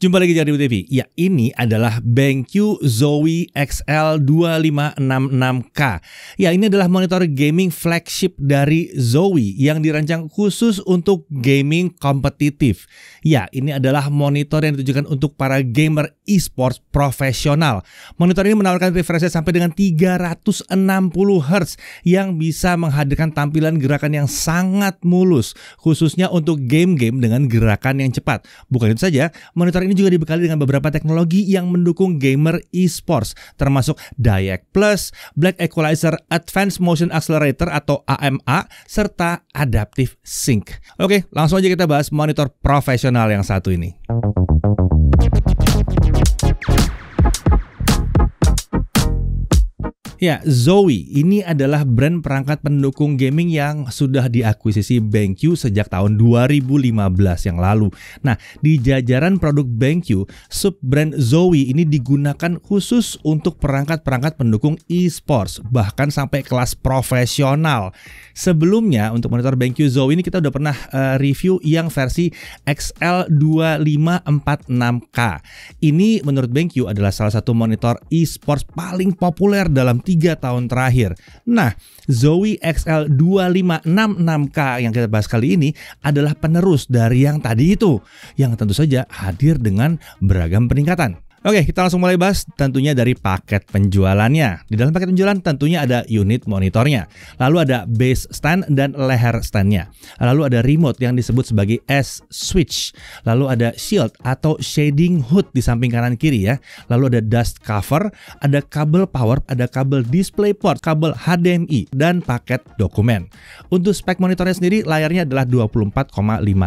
Jumpa lagi di TV. Ya, ini adalah BenQ Zowie XL2566K. Ya, ini adalah monitor gaming flagship dari Zowie yang dirancang khusus untuk gaming kompetitif. Ya, ini adalah monitor yang ditujukan untuk para gamer e-sports profesional. Monitor ini menawarkan refresh rate sampai dengan 360 Hz yang bisa menghadirkan tampilan gerakan yang sangat mulus, khususnya untuk game-game dengan gerakan yang cepat. Bukan itu saja, monitor ini juga dibekali dengan beberapa teknologi yang mendukung gamer e-sports, termasuk DIAC Plus, Black Equalizer Advanced Motion Accelerator atau AMA, serta Adaptive Sync. Oke, langsung aja kita bahas monitor profesional yang satu ini. Ya, Zowie ini adalah brand perangkat pendukung gaming yang sudah diakuisisi BenQ sejak tahun 2015 yang lalu. Nah, di jajaran produk BenQ, sub-brand Zowie ini digunakan khusus untuk perangkat-perangkat pendukung e-sports, bahkan sampai kelas profesional. Sebelumnya, untuk monitor BenQ Zowie ini kita udah pernah review yang versi XL2546K. Ini menurut BenQ adalah salah satu monitor e-sports paling populer dalam 3 tahun terakhir. Nah, Zowie XL2566K yang kita bahas kali ini adalah penerus dari yang tadi itu, yang tentu saja hadir dengan beragam peningkatan. Oke, kita langsung mulai bahas tentunya dari paket penjualannya. Di dalam paket penjualan tentunya ada unit monitornya, lalu ada base stand dan leher standnya, lalu ada remote yang disebut sebagai S-Switch, lalu ada shield atau shading hood di samping kanan kiri ya, lalu ada dust cover, ada kabel power, ada kabel display port, kabel HDMI, dan paket dokumen. Untuk spek monitornya sendiri, layarnya adalah 24,5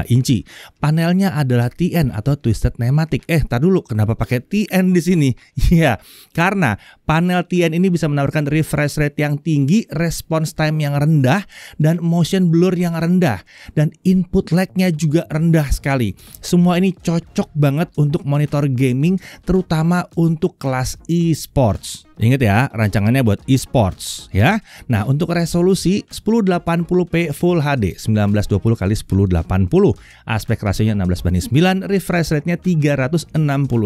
inci, panelnya adalah TN atau Twisted Pneumatic. Tar dulu, kenapa pakai TN di sini? Ya, karena panel TN ini bisa menawarkan refresh rate yang tinggi, response time yang rendah, dan motion blur yang rendah, dan input lag-nya juga rendah sekali. Semua ini cocok banget untuk monitor gaming, terutama untuk kelas e-sports. Ingat ya, rancangannya buat e-sports ya. Nah, untuk resolusi 1080p Full HD 1920x1080, aspek rasionya 16:9, refresh rate-nya 360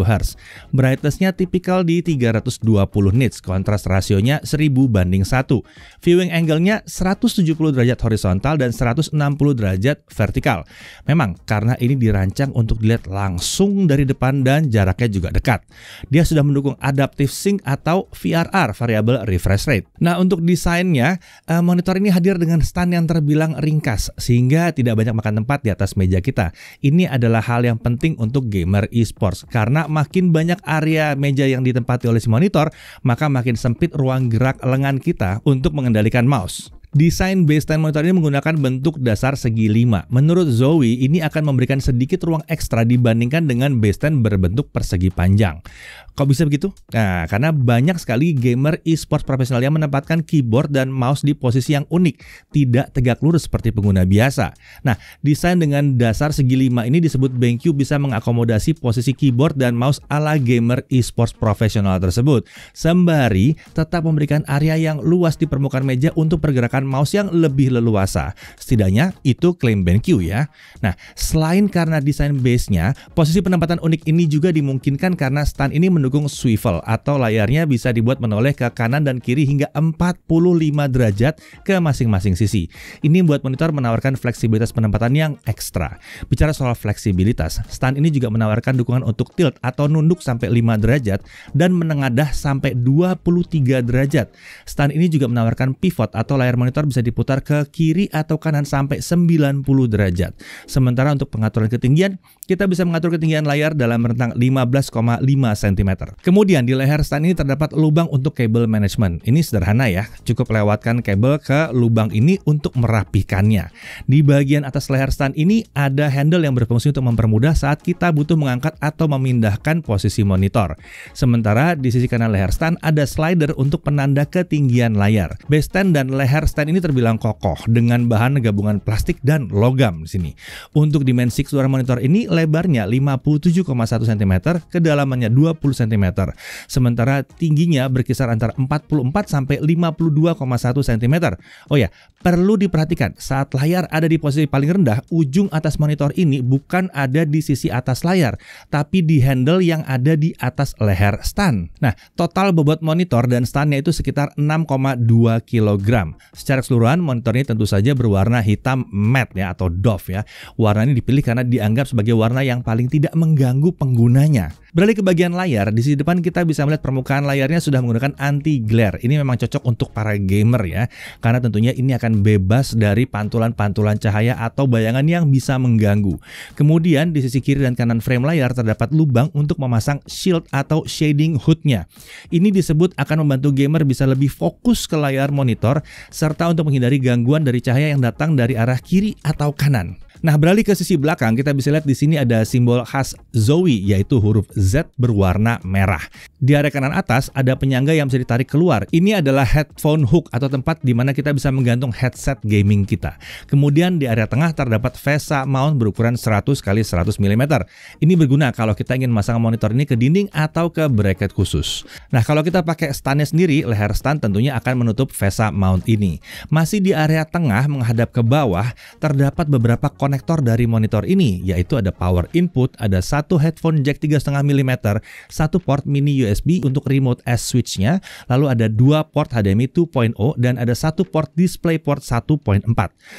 Hz. Brightness-nya tipikal di 320 nits, kontras rasionya 1000:1. Viewing angle-nya 170 derajat horizontal dan 160 derajat vertikal. Memang karena ini dirancang untuk dilihat langsung dari depan dan jaraknya juga dekat. Dia sudah mendukung Adaptive Sync atau VRR, Variable Refresh Rate. Nah, untuk desainnya, monitor ini hadir dengan stand yang terbilang ringkas, sehingga tidak banyak makan tempat di atas meja kita. Ini adalah hal yang penting untuk gamer e-sports, karena makin banyak area meja yang ditempati oleh si monitor, maka makin sempit ruang gerak lengan kita untuk mengendalikan mouse. Desain base stand monitor ini menggunakan bentuk dasar segi 5. Menurut Zowie, ini akan memberikan sedikit ruang ekstra dibandingkan dengan base stand berbentuk persegi panjang. Kok bisa begitu? Nah, karena banyak sekali gamer e-sports profesional yang menempatkan keyboard dan mouse di posisi yang unik, tidak tegak lurus seperti pengguna biasa. Nah, desain dengan dasar segi 5 ini disebut BenQ bisa mengakomodasi posisi keyboard dan mouse ala gamer e-sports profesional tersebut, sembari tetap memberikan area yang luas di permukaan meja untuk pergerakan mouse yang lebih leluasa. Setidaknya itu klaim BenQ ya. Nah, selain karena desain base-nya, posisi penempatan unik ini juga dimungkinkan karena stand ini mendukung swivel atau layarnya bisa dibuat menoleh ke kanan dan kiri hingga 45 derajat ke masing-masing sisi. Ini membuat monitor menawarkan fleksibilitas penempatan yang ekstra. Bicara soal fleksibilitas, stand ini juga menawarkan dukungan untuk tilt atau nunduk sampai 5 derajat dan menengadah sampai 23 derajat. Stand ini juga menawarkan pivot atau layar monitor bisa diputar ke kiri atau kanan sampai 90 derajat. Sementara untuk pengaturan ketinggian, kita bisa mengatur ketinggian layar dalam rentang 15,5 cm. Kemudian di leher stand ini terdapat lubang untuk kabel management. Ini sederhana ya, cukup lewatkan kabel ke lubang ini untuk merapikannya. Di bagian atas leher stand ini ada handle yang berfungsi untuk mempermudah saat kita butuh mengangkat atau memindahkan posisi monitor. Sementara di sisi kanan leher stand ada slider untuk penanda ketinggian layar. Base stand dan leher stand stand ini terbilang kokoh dengan bahan gabungan plastik dan logam di sini. Untuk dimensi keseluruhan monitor ini lebarnya 57,1 cm, kedalamannya 20 cm. Sementara tingginya berkisar antara 44 sampai 52,1 cm. Oh ya, perlu diperhatikan saat layar ada di posisi paling rendah, ujung atas monitor ini bukan ada di sisi atas layar, tapi di handle yang ada di atas leher stand. Nah, total bobot monitor dan standnya itu sekitar 6,2 kg. Secara keseluruhan monitor ini tentu saja berwarna hitam matte ya, atau doff ya. Warna ini dipilih karena dianggap sebagai warna yang paling tidak mengganggu penggunanya. Beralih ke bagian layar, di sisi depan kita bisa melihat permukaan layarnya sudah menggunakan anti glare. Ini memang cocok untuk para gamer ya, karena tentunya ini akan bebas dari pantulan-pantulan cahaya atau bayangan yang bisa mengganggu. Kemudian di sisi kiri dan kanan frame layar terdapat lubang untuk memasang shield atau shading hoodnya. Ini disebut akan membantu gamer bisa lebih fokus ke layar monitor serta untuk menghindari gangguan dari cahaya yang datang dari arah kiri atau kanan. Nah, beralih ke sisi belakang, kita bisa lihat di sini ada simbol khas Zowie, yaitu huruf Z berwarna merah. Di area kanan atas ada penyangga yang bisa ditarik keluar. Ini adalah headphone hook atau tempat di mana kita bisa menggantung headset gaming kita. Kemudian di area tengah terdapat VESA mount berukuran 100 x 100 mm. Ini berguna kalau kita ingin memasang monitor ini ke dinding atau ke bracket khusus. Nah, kalau kita pakai standnya sendiri, leher stand tentunya akan menutup VESA mount ini. Masih di area tengah menghadap ke bawah terdapat beberapa konektor dari monitor ini, yaitu ada power input, ada satu headphone jack 3,5 mm, satu port mini USB untuk remote S switch-nya, lalu ada dua port HDMI 2.0 dan ada satu port DisplayPort 1.4.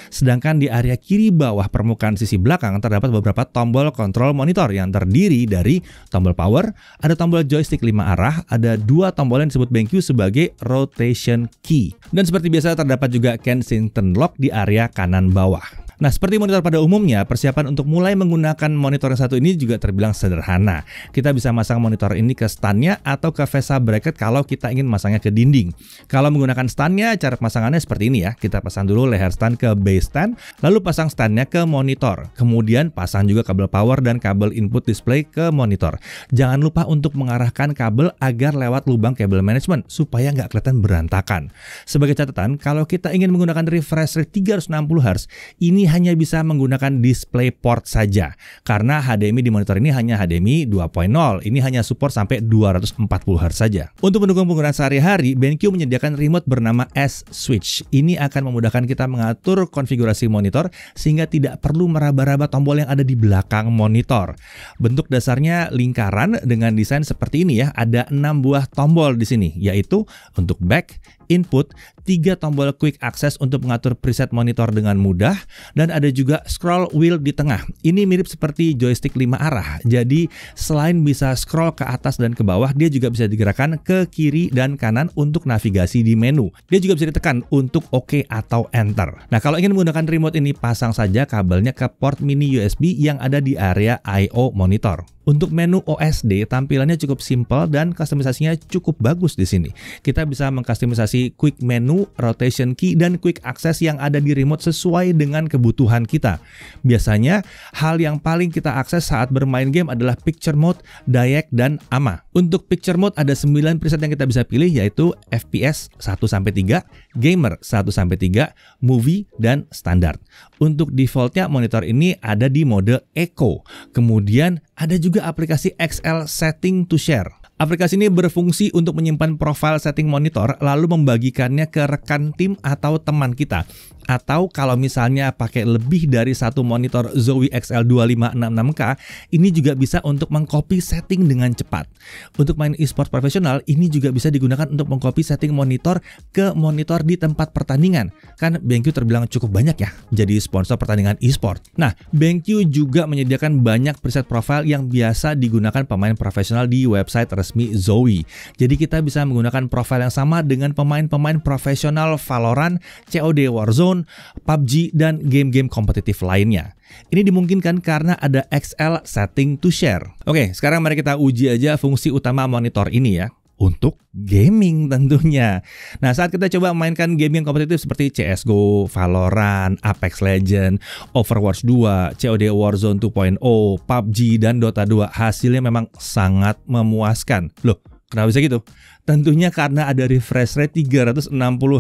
Sedangkan di area kiri bawah permukaan sisi belakang terdapat beberapa tombol kontrol monitor yang terdiri dari tombol power, ada tombol joystick 5 arah, ada dua tombol yang disebut BenQ sebagai rotation key. Dan seperti biasa terdapat juga Kensington lock di area kanan bawah. Nah, seperti monitor pada umumnya, persiapan untuk mulai menggunakan monitor yang satu ini juga terbilang sederhana. Kita bisa masang monitor ini ke standnya atau ke VESA bracket kalau kita ingin masangnya ke dinding. Kalau menggunakan standnya, cara pemasangannya seperti ini ya. Kita pasang dulu leher stand ke base stand, lalu pasang standnya ke monitor. Kemudian pasang juga kabel power dan kabel input display ke monitor. Jangan lupa untuk mengarahkan kabel agar lewat lubang kabel management supaya nggak kelihatan berantakan. Sebagai catatan, kalau kita ingin menggunakan refresh rate 360 Hz, ini hanya bisa menggunakan DisplayPort saja, karena HDMI di monitor ini hanya HDMI 2.0. Ini hanya support sampai 240 Hz saja. Untuk mendukung penggunaan sehari-hari, BenQ menyediakan remote bernama S Switch. Ini akan memudahkan kita mengatur konfigurasi monitor sehingga tidak perlu meraba-raba tombol yang ada di belakang monitor. Bentuk dasarnya lingkaran dengan desain seperti ini ya. Ada 6 buah tombol di sini, yaitu untuk back, input, 3 tombol quick access untuk mengatur preset monitor dengan mudah, dan ada juga scroll wheel di tengah. Ini mirip seperti joystick 5 arah. Jadi selain bisa scroll ke atas dan ke bawah, dia juga bisa digerakkan ke kiri dan kanan untuk navigasi di menu. Dia juga bisa ditekan untuk OK atau Enter. Nah, kalau ingin menggunakan remote ini, pasang saja kabelnya ke port mini USB yang ada di area I/O monitor. Untuk menu OSD, tampilannya cukup simpel dan kustomisasinya cukup bagus di sini. Kita bisa mengkustomisasi quick menu, rotation key, dan quick access yang ada di remote sesuai dengan kebutuhan kita. Biasanya, hal yang paling kita akses saat bermain game adalah picture mode, diag, dan AMA. Untuk picture mode ada 9 preset yang kita bisa pilih, yaitu FPS 1-3, Gamer 1-3, Movie, dan Standard. Untuk defaultnya monitor ini ada di mode Eco. Kemudian ada juga aplikasi XL Setting to Share. Aplikasi ini berfungsi untuk menyimpan profil setting monitor lalu membagikannya ke rekan tim atau teman kita. Atau kalau misalnya pakai lebih dari satu monitor Zowie XL2566K, ini juga bisa untuk mengcopy setting dengan cepat. Untuk main e-sport profesional, ini juga bisa digunakan untuk mengcopy setting monitor ke monitor di tempat pertandingan. Kan BenQ terbilang cukup banyak ya jadi sponsor pertandingan e-sport. Nah, BenQ juga menyediakan banyak preset profile yang biasa digunakan pemain profesional di website resmi Zowie. Jadi kita bisa menggunakan profile yang sama dengan pemain-pemain profesional Valorant, COD Warzone, PUBG, dan game-game kompetitif lainnya. Ini dimungkinkan karena ada XL Setting to Share. Oke, sekarang mari kita uji aja fungsi utama monitor ini ya. Untuk gaming tentunya. Nah, saat kita coba mainkan game yang kompetitif seperti CSGO, Valorant, Apex Legends, Overwatch 2, COD Warzone 2.0, PUBG, dan Dota 2, hasilnya memang sangat memuaskan. Loh, Kenapa bisa gitu? Tentunya karena ada refresh rate 360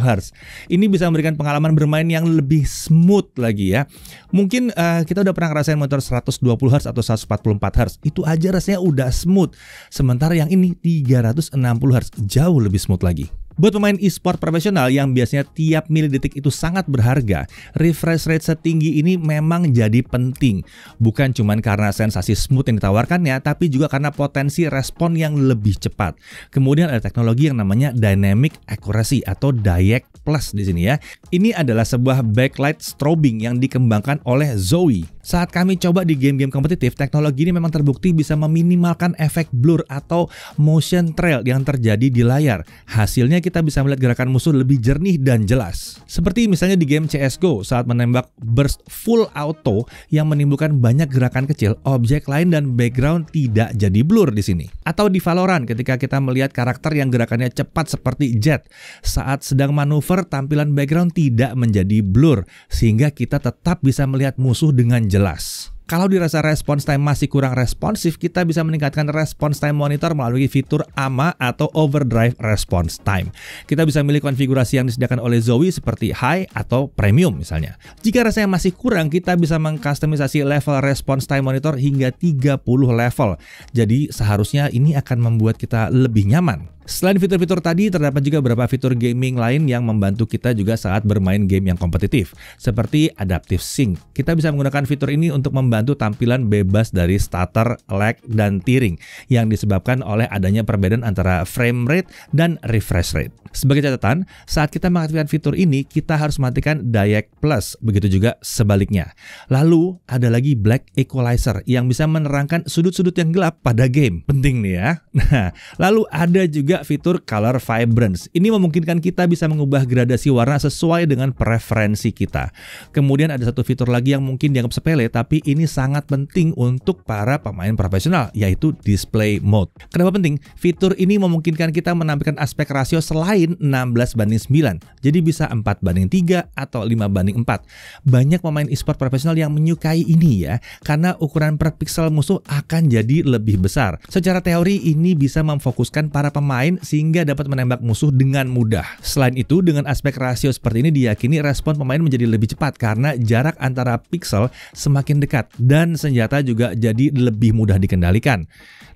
Hz. Ini bisa memberikan pengalaman bermain yang lebih smooth lagi ya. Mungkin kita udah pernah ngerasain monitor 120 Hz atau 144 Hz. Itu aja rasanya udah smooth. Sementara yang ini 360 Hz jauh lebih smooth lagi. Buat pemain e-sport profesional yang biasanya tiap milidetik itu sangat berharga, refresh rate setinggi ini memang jadi penting. Bukan cuma karena sensasi smooth yang ditawarkannya, tapi juga karena potensi respon yang lebih cepat. Kemudian ada teknologi yang namanya Dynamic Accuracy atau DAYAC Plus di sini ya. Ini adalah sebuah backlight strobing yang dikembangkan oleh Zowie. Saat kami coba di game-game kompetitif, teknologi ini memang terbukti bisa meminimalkan efek blur atau motion trail yang terjadi di layar. Hasilnya kita bisa melihat gerakan musuh lebih jernih dan jelas. Seperti misalnya di game CSGO saat menembak burst full auto yang menimbulkan banyak gerakan kecil, objek lain dan background tidak jadi blur di sini. Atau di Valorant ketika kita melihat karakter yang gerakannya cepat seperti Jett, saat sedang manuver tampilan background tidak menjadi blur sehingga kita tetap bisa melihat musuh dengan jelas. Kalau dirasa response time masih kurang responsif, kita bisa meningkatkan response time monitor melalui fitur AMA atau Overdrive Response Time. Kita bisa milih konfigurasi yang disediakan oleh Zowie seperti High atau Premium misalnya. Jika rasanya masih kurang, kita bisa mengkustomisasi level response time monitor hingga 30 level. Jadi seharusnya ini akan membuat kita lebih nyaman. Selain fitur-fitur tadi, terdapat juga beberapa fitur gaming lain yang membantu kita juga saat bermain game yang kompetitif, seperti Adaptive Sync. Kita bisa menggunakan fitur ini untuk membantu tampilan bebas dari stutter, lag, dan tearing yang disebabkan oleh adanya perbedaan antara frame rate dan refresh rate. Sebagai catatan, saat kita mengaktifkan fitur ini, kita harus matikan DAYAC Plus, begitu juga sebaliknya. Lalu, ada lagi Black Equalizer yang bisa menerangkan sudut-sudut yang gelap pada game. Penting nih ya. Nah, lalu ada juga fitur Color Vibrance. Ini memungkinkan kita bisa mengubah gradasi warna sesuai dengan preferensi kita. Kemudian ada satu fitur lagi yang mungkin dianggap sepele, tapi ini sangat penting untuk para pemain profesional, yaitu Display Mode. Kenapa penting? Fitur ini memungkinkan kita menampilkan aspek rasio selain 16:9. Jadi bisa 4:3 atau 5:4. Banyak pemain e-sport profesional yang menyukai ini ya, karena ukuran per pixel musuh akan jadi lebih besar. Secara teori ini bisa memfokuskan para pemain sehingga dapat menembak musuh dengan mudah. Selain itu, dengan aspek rasio seperti ini diyakini respon pemain menjadi lebih cepat karena jarak antara pixel semakin dekat dan senjata juga jadi lebih mudah dikendalikan.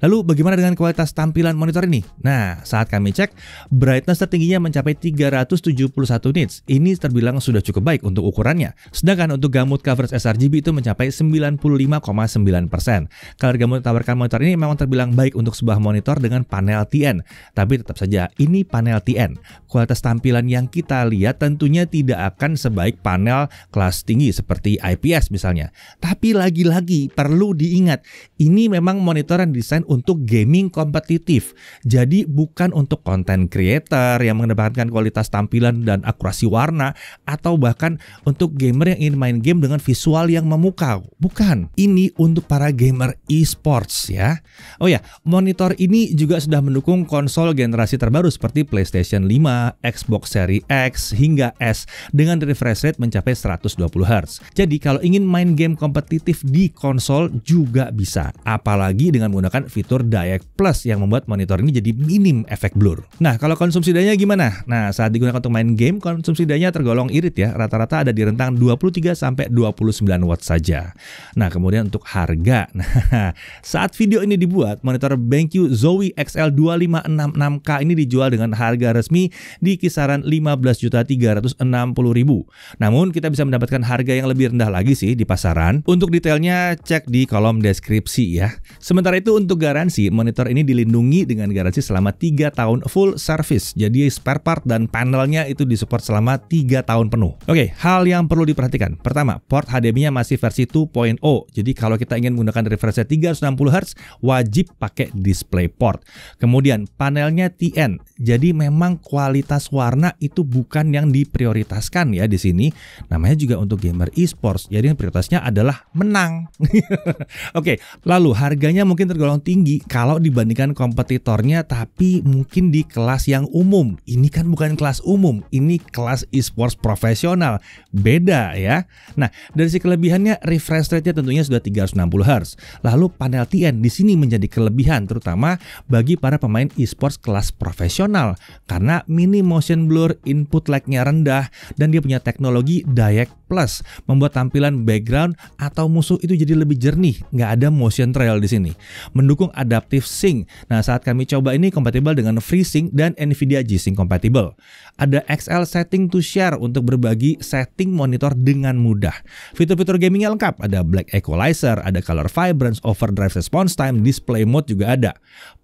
Lalu bagaimana dengan kualitas tampilan monitor ini? Nah, saat kami cek, brightness tertingginya mencapai 371 nits. Ini terbilang sudah cukup baik untuk ukurannya. Sedangkan untuk gamut coverage sRGB itu mencapai 95,9%. Color gamut ditawarkan monitor ini memang terbilang baik untuk sebuah monitor dengan panel TN. Tapi tetap saja, ini panel TN. Kualitas tampilan yang kita lihat tentunya tidak akan sebaik panel kelas tinggi seperti IPS misalnya. Tapi lagi-lagi perlu diingat, ini memang monitor yang desain untuk gaming kompetitif. Jadi bukan untuk content creator yang mendapatkan kualitas tampilan dan akurasi warna, atau bahkan untuk gamer yang ingin main game dengan visual yang memukau. Bukan, ini untuk para gamer e-sports ya. Oh ya, monitor ini juga sudah mendukung konsol generasi terbaru seperti PlayStation 5, Xbox Series X hingga S dengan refresh rate mencapai 120 Hz. Jadi kalau ingin main game kompetitif di konsol juga bisa, apalagi dengan menggunakan fitur DAYAC Plus yang membuat monitor ini jadi minim efek blur. Nah, kalau konsumsi dayanya gimana? Nah, saat digunakan untuk main game, konsumsi dayanya tergolong irit ya. Rata-rata ada di rentang 23-29 watt saja. Nah, kemudian untuk harga. Nah, saat video ini dibuat, monitor BenQ Zowie XL2566K ini dijual dengan harga resmi di kisaran 15.360.000. Namun, kita bisa mendapatkan harga yang lebih rendah lagi sih di pasaran. Untuk detailnya, cek di kolom deskripsi ya. Sementara itu, untuk garansi, monitor ini dilindungi dengan garansi selama 3 tahun full service. Jadi spare part dan panelnya itu disupport selama 3 tahun penuh. Oke, hal yang perlu diperhatikan. Pertama, port HDMI-nya masih versi 2.0. Jadi kalau kita ingin menggunakan refresh rate 360 Hz, wajib pakai DisplayPort. Kemudian panelnya TN. Jadi memang kualitas warna itu bukan yang diprioritaskan ya di sini. Namanya juga untuk gamer e-sports. Jadi prioritasnya adalah menang. Oke, lalu harganya mungkin tergolong tinggi kalau dibandingkan kompetitornya, tapi mungkin di kelas yang umum. Ini kan bukan kelas umum, ini kelas e-sports profesional. Beda ya. Nah, dari sisi kelebihannya, refresh rate-nya tentunya sudah 360 Hz. Lalu panel TN di sini menjadi kelebihan terutama bagi para pemain e-sports esports kelas profesional karena mini motion blur, input lag-nya rendah, dan dia punya teknologi DiEC Plus, membuat tampilan background atau musuh itu jadi lebih jernih, nggak ada motion trail di sini. Mendukung adaptive sync. Nah, saat kami coba ini kompatibel dengan FreeSync dan Nvidia G-Sync compatible. Ada XL setting to share untuk berbagi setting monitor dengan mudah. Fitur-fitur gamingnya lengkap, ada Black Equalizer, ada Color Vibrance, Overdrive Response Time, Display Mode juga ada.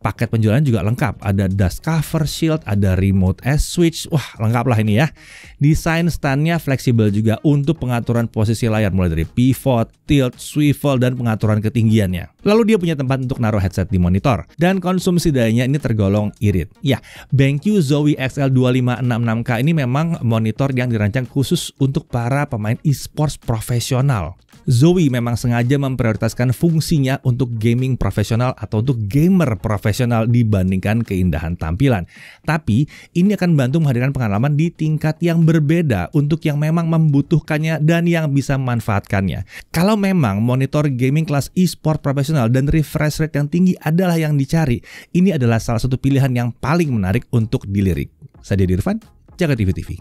Paket penjualan juga lengkap, ada dust cover shield, ada remote S-switch, wah lengkap lah ini ya. Desain standnya fleksibel juga untuk pengaturan posisi layar mulai dari pivot, tilt, swivel, dan pengaturan ketinggiannya. Lalu dia punya tempat untuk naruh headset di monitor. Dan konsumsi dayanya ini tergolong irit. Ya, BenQ Zowie XL2566K ini memang monitor yang dirancang khusus untuk para pemain esports profesional. Zowie memang sengaja memprioritaskan fungsinya untuk gaming profesional atau untuk gamer profesional dibandingkan keindahan tampilan. Tapi ini akan membantu menghadirkan pengalaman di tingkat yang berbeda untuk yang memang membutuhkannya dan yang bisa memanfaatkannya. Kalau memang monitor gaming kelas e-sport profesional dan refresh rate yang tinggi adalah yang dicari, ini adalah salah satu pilihan yang paling menarik untuk dilirik. Saya Deddy Irfan, Jaga TV TV.